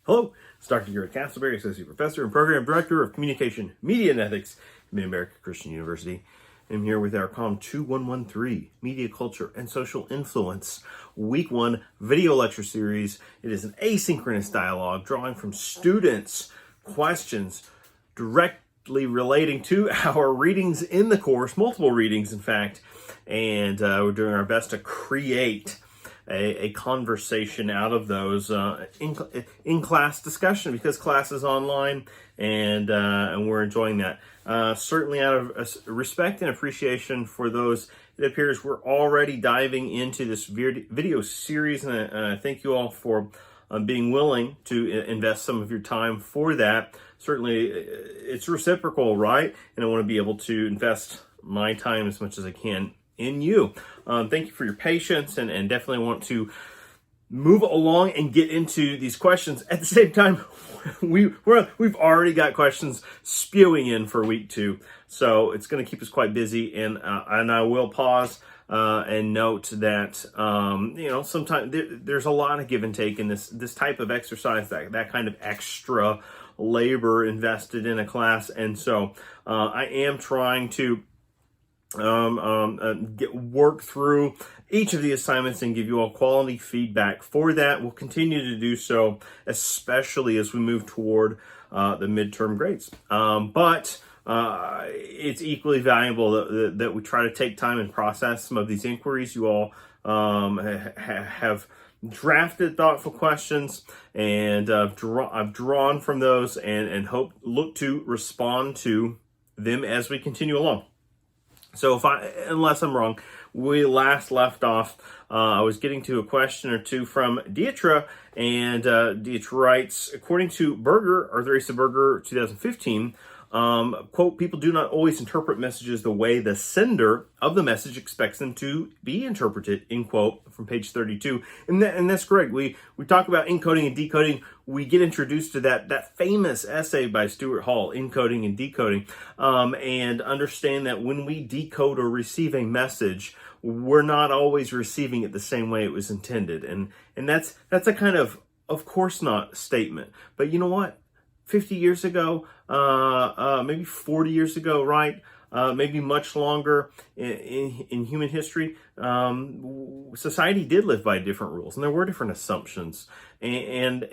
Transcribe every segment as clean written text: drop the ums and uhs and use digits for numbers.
Hello, it's Dr. Garrett Castleberry, Associate Professor and Program Director of Communication, Media, and Ethics at Mid-America Christian University. I'm here with our COM 2113, Media, Culture, and Social Influence, Week 1 video lecture series. It is an asynchronous dialogue drawing from students' questions directly relating to our readings in the course, multiple readings, in fact, and we're doing our best to create a conversation out of those in class discussion, because class is online and we're enjoying that. Certainly out of respect and appreciation for those, it appears we're already diving into this video series, and I thank you all for being willing to invest some of your time for that. Certainly it's reciprocal, right? And I want to be able to invest my time as much as I can in you. Thank you for your patience, and definitely want to move along and get into these questions. At the same time, we've already got questions spewing in for week 2, so it's going to keep us quite busy. And I will pause and note that sometimes there's a lot of give and take in this type of exercise, that kind of extra labor invested in a class, and so I am trying to work through each of the assignments and give you all quality feedback for that. We'll continue to do so, especially as we move toward the midterm grades. But it's equally valuable that we try to take time and process some of these inquiries. You all have drafted thoughtful questions, and I've drawn from those and look to respond to them as we continue along. So unless I'm wrong, we last left off, I was getting to a question or two from Dietra, and Dietra writes, according to Arthur Asa Berger, 2015, quote, people do not always interpret messages the way the sender of the message expects them to be interpreted, end quote, from page 32. And that's correct. We talk about encoding and decoding. We get introduced to that famous essay by Stuart Hall, Encoding and Decoding, and understand that when we decode or receive a message, we're not always receiving it the same way it was intended. And that's a kind of course not statement. But you know what? 50 years ago, maybe 40 years ago, right? Maybe much longer in human history, society did live by different rules, and there were different assumptions. And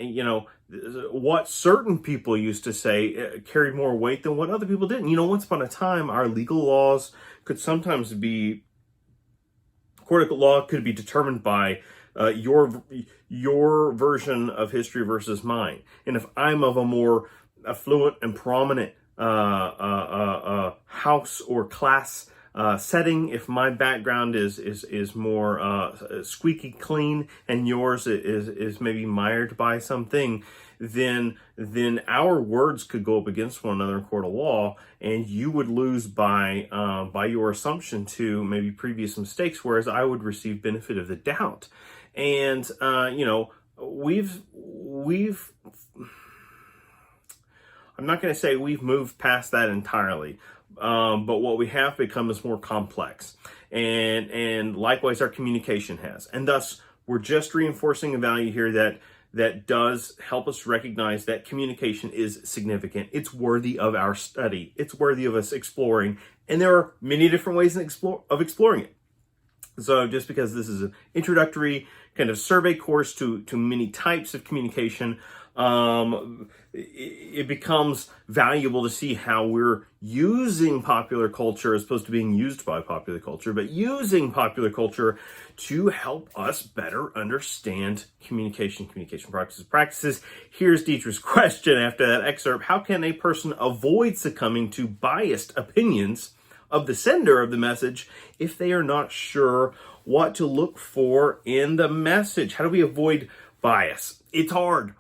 what certain people used to say carried more weight than what other people didn't. Once upon a time, our legal laws could sometimes be, court of law could be determined by your version of history versus mine. And if I'm of a more affluent and prominent house or class setting, if my background is more squeaky clean and yours is maybe mired by something, then our words could go up against one another in court of law, and you would lose by your assumption to maybe previous mistakes, whereas I would receive benefit of the doubt. And we've I'm not going to say we've moved past that entirely, but what we have become is more complex, and likewise our communication has, and thus we're just reinforcing a value here that does help us recognize that communication is significant. It's worthy of our study. It's worthy of us exploring, and there are many different ways of exploring it. So just because this is an introductory kind of survey course to many types of communication, it becomes valuable to see how we're using popular culture as opposed to being used by popular culture, but using popular culture to help us better understand communication practices. Here's Dietra's question after that excerpt. How can a person avoid succumbing to biased opinions of the sender of the message if they are not sure what to look for in the message? How do we avoid bias? It's hard.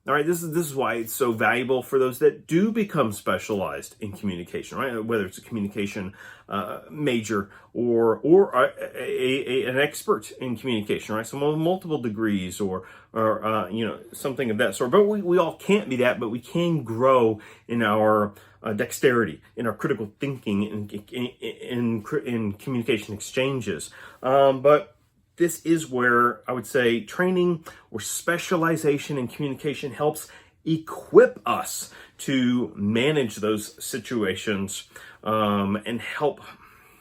All right, this is why it's so valuable for those that do become specialized in communication, right? Whether it's a communication major or an expert in communication, right? Someone with multiple degrees or something of that sort. But we all can't be that, but we can grow in our dexterity, in our critical thinking, in communication exchanges. But this is where I would say training or specialization in communication helps equip us to manage those situations and help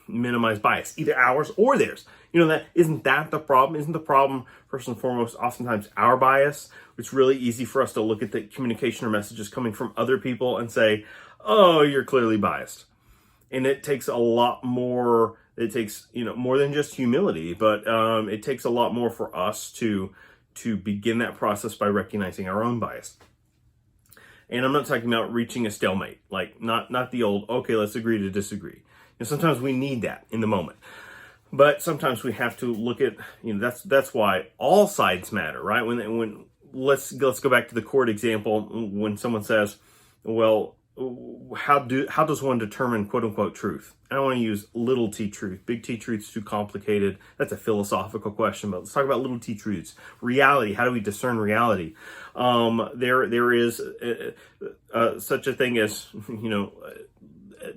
minimize bias, either ours or theirs. That isn't that the problem? Isn't the problem, first and foremost, oftentimes our bias? It's really easy for us to look at the communication or messages coming from other people and say, oh, you're clearly biased. And it takes a lot more. It takes, more than just humility, but it takes a lot more for us to begin that process by recognizing our own bias. And I'm not talking about reaching a stalemate, like not the old, okay, let's agree to disagree. Sometimes we need that in the moment. But sometimes we have to look at, that's why all sides matter, right? When let's go back to the court example. When someone says, well, how does one determine quote unquote truth? I don't want to use little t truth. Big T truth's too complicated. That's a philosophical question, but let's talk about little t truths. Reality. How do we discern reality? There is such a thing as,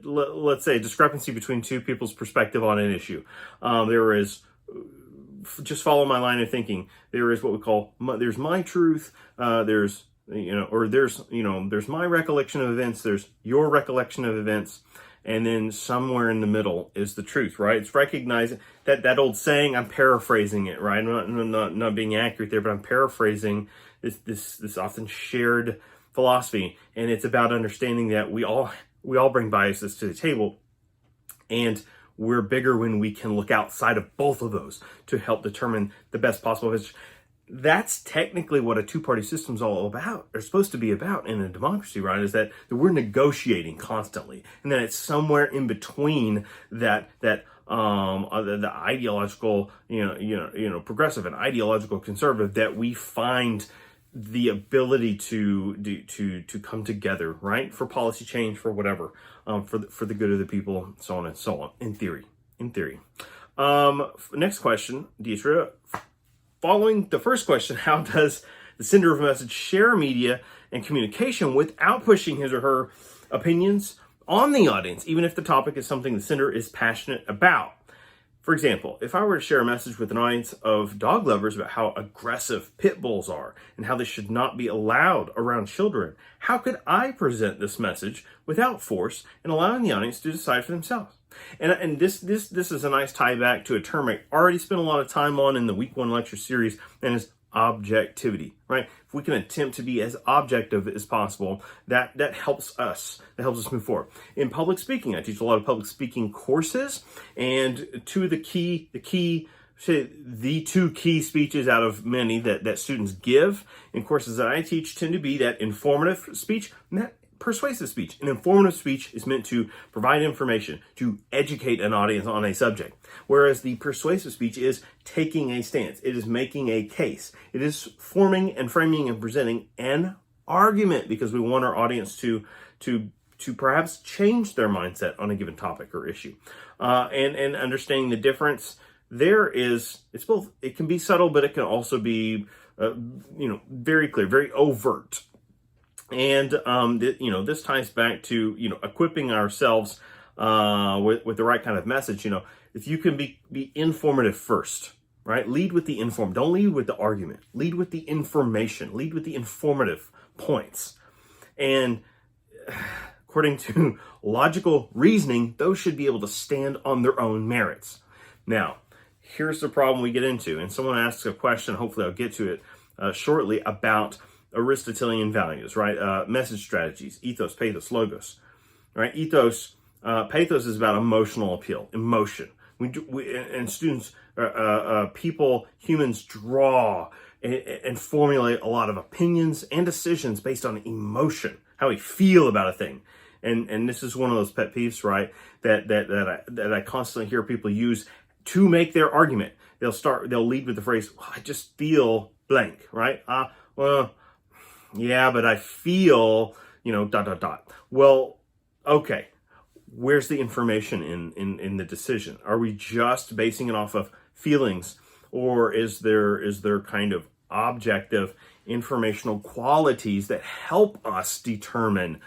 let's say a discrepancy between two people's perspective on an issue. There is, just follow my line of thinking. There is what we call, there's my truth. There's my recollection of events. There's your recollection of events. And then somewhere in the middle is the truth, right? It's recognizing that old saying, I'm paraphrasing it, right? I'm not being accurate there, but I'm paraphrasing this often shared philosophy. And it's about understanding that we all bring biases to the table, and we're bigger when we can look outside of both of those to help determine the best possible message. That's technically what a two-party system is all about, or supposed to be about in a democracy, right? Is that we're negotiating constantly, and then it's somewhere in between the ideological, progressive and ideological conservative, that we find the ability to come together, right? For policy change, for whatever, for the good of the people, so on and so on. In theory. Next question, Dietra. Following the first question, how does the sender of a message share media and communication without pushing his or her opinions on the audience, even if the topic is something the sender is passionate about? For example, if I were to share a message with an audience of dog lovers about how aggressive pit bulls are and how they should not be allowed around children, how could I present this message without force and allowing the audience to decide for themselves? And this is a nice tie back to a term I already spent a lot of time on in the week 1 lecture series, and is objectivity, right? If we can attempt to be as objective as possible, that helps us. That helps us move forward. In public speaking, I teach a lot of public speaking courses, and the two key speeches out of many that students give in courses that I teach tend to be that informative speech and that persuasive speech. An informative speech is meant to provide information, to educate an audience on a subject, whereas the persuasive speech is taking a stance. It is making a case. It is forming and framing and presenting an argument, because we want our audience to perhaps change their mindset on a given topic or issue. And understanding the difference there is, it's both, it can be subtle, but it can also be, very clear, very overt. And, this ties back to, equipping ourselves with the right kind of message. If you can be informative first, right? Lead with the inform. Don't lead with the argument. Lead with the information. Lead with the informative points. And according to logical reasoning, those should be able to stand on their own merits. Now, here's the problem we get into. And someone asks a question, hopefully I'll get to it shortly, about Aristotelian values, right? Message strategies, ethos, pathos, logos, right? Ethos, pathos is about emotional appeal, emotion. And students, humans draw and formulate a lot of opinions and decisions based on emotion, how we feel about a thing. And this is one of those pet peeves, right? That I constantly hear people use to make their argument. They'll lead with the phrase, well, I just feel blank, right? Yeah, but I feel, ... Well, okay. Where's the information in the decision? Are we just basing it off of feelings, or is there kind of objective informational qualities that help us determine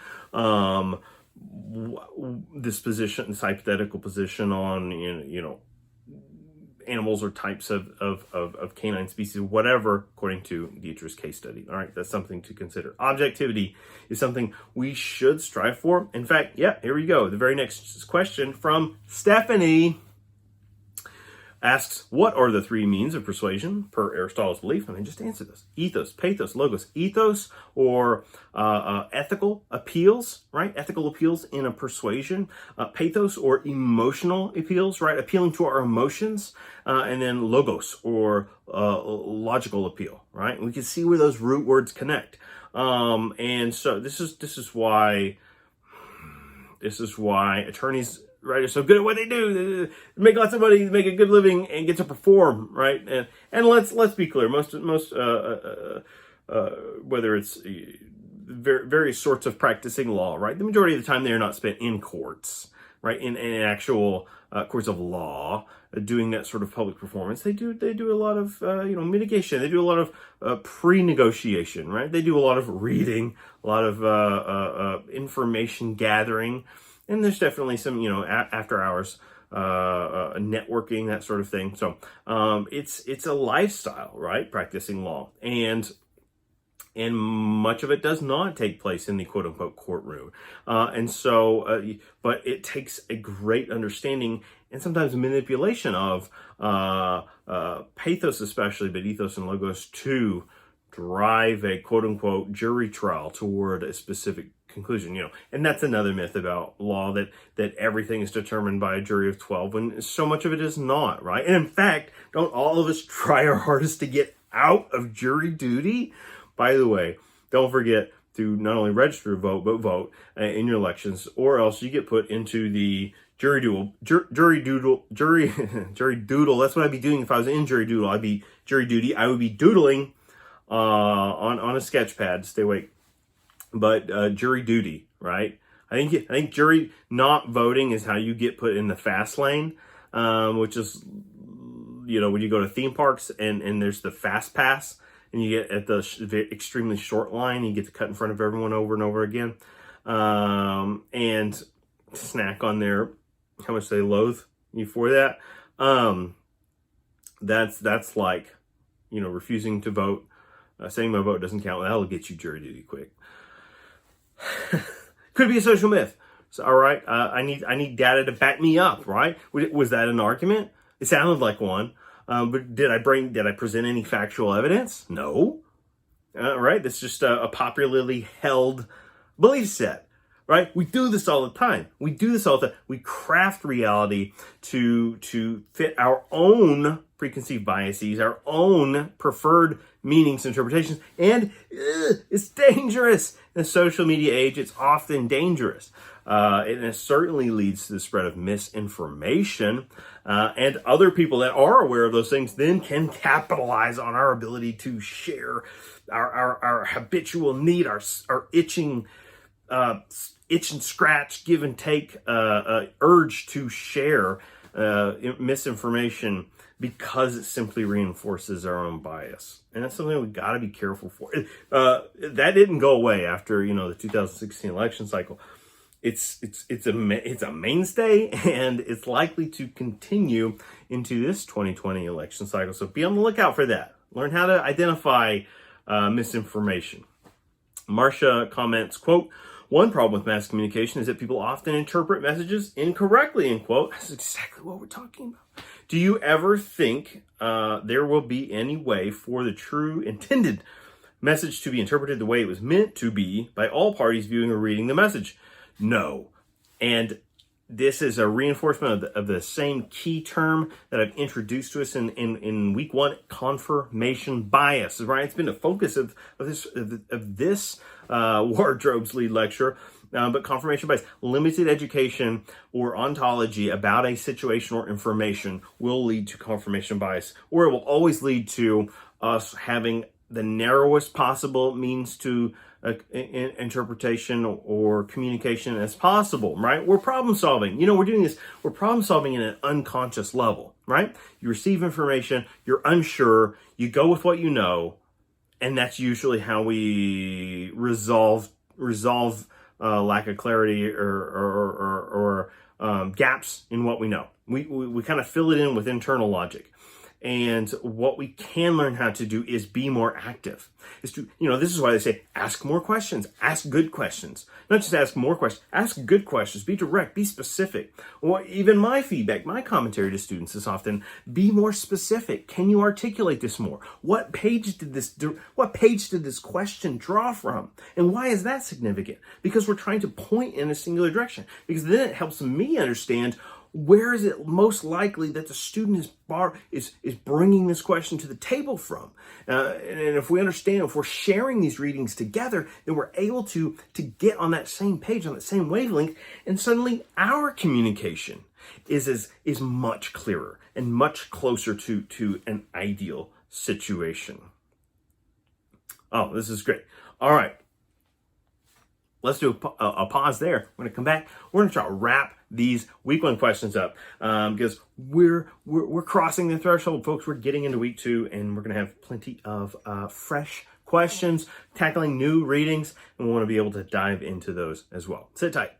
this hypothetical position on, animals or types of canine species, whatever, according to Dietrich's case study. All right, that's something to consider. Objectivity is something we should strive for. In fact, yeah, here we go. The very next question from Stephanie asks, what are the three means of persuasion per Aristotle's belief? And I just answered this. Ethos, pathos, logos. Ethos, or ethical appeals, right? Ethical appeals in a persuasion. Pathos, or emotional appeals, right? Appealing to our emotions. And then logos, or logical appeal, right? And we can see where those root words connect. And so this is why attorneys, right, are so good at what they do. They make lots of money, make a good living, and get to perform, right? And let's be clear. Most whether it's various sorts of practicing law, right? The majority of the time they are not spent in courts, right? In actual courts of law, doing that sort of public performance. They do a lot of mitigation. They do a lot of pre-negotiation, right? They do a lot of reading, a lot of information gathering. And there's definitely some, after hours networking, that sort of thing. So it's a lifestyle, right? Practicing law, and much of it does not take place in the quote unquote courtroom. But it takes a great understanding and sometimes manipulation of pathos, especially, but ethos and logos, to drive a quote unquote jury trial toward a specific conclusion, and that's another myth about law, that everything is determined by a jury of 12, when so much of it is not, right? And in fact, don't all of us try our hardest to get out of jury duty? By the way, don't forget to not only register to vote, but vote in your elections, or else you get put into the jury doodle. That's what I'd be doing if I was in jury doodle. I'd be jury duty. I would be doodling on a sketch pad. Stay awake. But jury duty, right? I think jury not voting is how you get put in the fast lane, which is, when you go to theme parks and there's the fast pass, and you get at the extremely short line, you get to cut in front of everyone over and over again, and snack on their, how much they loathe you for that. That's like, refusing to vote, saying my vote doesn't count. That'll get you jury duty quick. Could be a social myth. So, all right, I need data to back me up, right? Was that an argument? It sounded like one. But did I present any factual evidence? No. Right? That's just a popularly held belief set, right? We do this all the time. We craft reality to fit our own preconceived biases, our own preferred meanings, interpretations, and it's dangerous. In the social media age, it's often dangerous. And it certainly leads to the spread of misinformation, and other people that are aware of those things then can capitalize on our ability to share our habitual need, our itching itch and scratch, give and take urge to share misinformation, because it simply reinforces our own bias. And that's something we've got to be careful for. That didn't go away after, the 2016 election cycle. It's a mainstay, and it's likely to continue into this 2020 election cycle. So be on the lookout for that. Learn how to identify misinformation. Marcia comments, quote, "One problem with mass communication is that people often interpret messages incorrectly," end quote. That's exactly what we're talking about. Do you ever think there will be any way for the true intended message to be interpreted the way it was meant to be by all parties viewing or reading the message? No. And this is a reinforcement of the same key term that I've introduced to us in week 1, confirmation bias, right? It's been the focus of this Wardrobe's lead lecture. But confirmation bias, limited education or ontology about a situation or information will lead to confirmation bias, or it will always lead to us having the narrowest possible means to interpretation or communication as possible, right? We're problem solving. We're doing this. We're problem solving in an unconscious level, right? You receive information, you're unsure, you go with what you know, and that's usually how we resolve lack of clarity or gaps in what we know. We kind of fill it in with internal logic. And what we can learn how to do is be more active. Is to, this is why they say, ask more questions, ask good questions. Not just ask more questions, ask good questions, be direct, be specific. Or even my feedback, my commentary to students is often, be more specific. Can you articulate this more? What page did this question draw from? And why is that significant? Because we're trying to point in a singular direction. Because then it helps me understand, where is it most likely that the student is bringing this question to the table from? And if we understand, if we're sharing these readings together, then we're able to get on that same page, on that same wavelength, and suddenly our communication is much clearer and much closer to an ideal situation. Oh, this is great. All right. Let's do a pause there. We're going to come back. We're going to try to wrap these week 1 questions up because we're crossing the threshold, folks. We're getting into week 2, and we're going to have plenty of fresh questions, tackling new readings, and we want to be able to dive into those as well. Sit tight.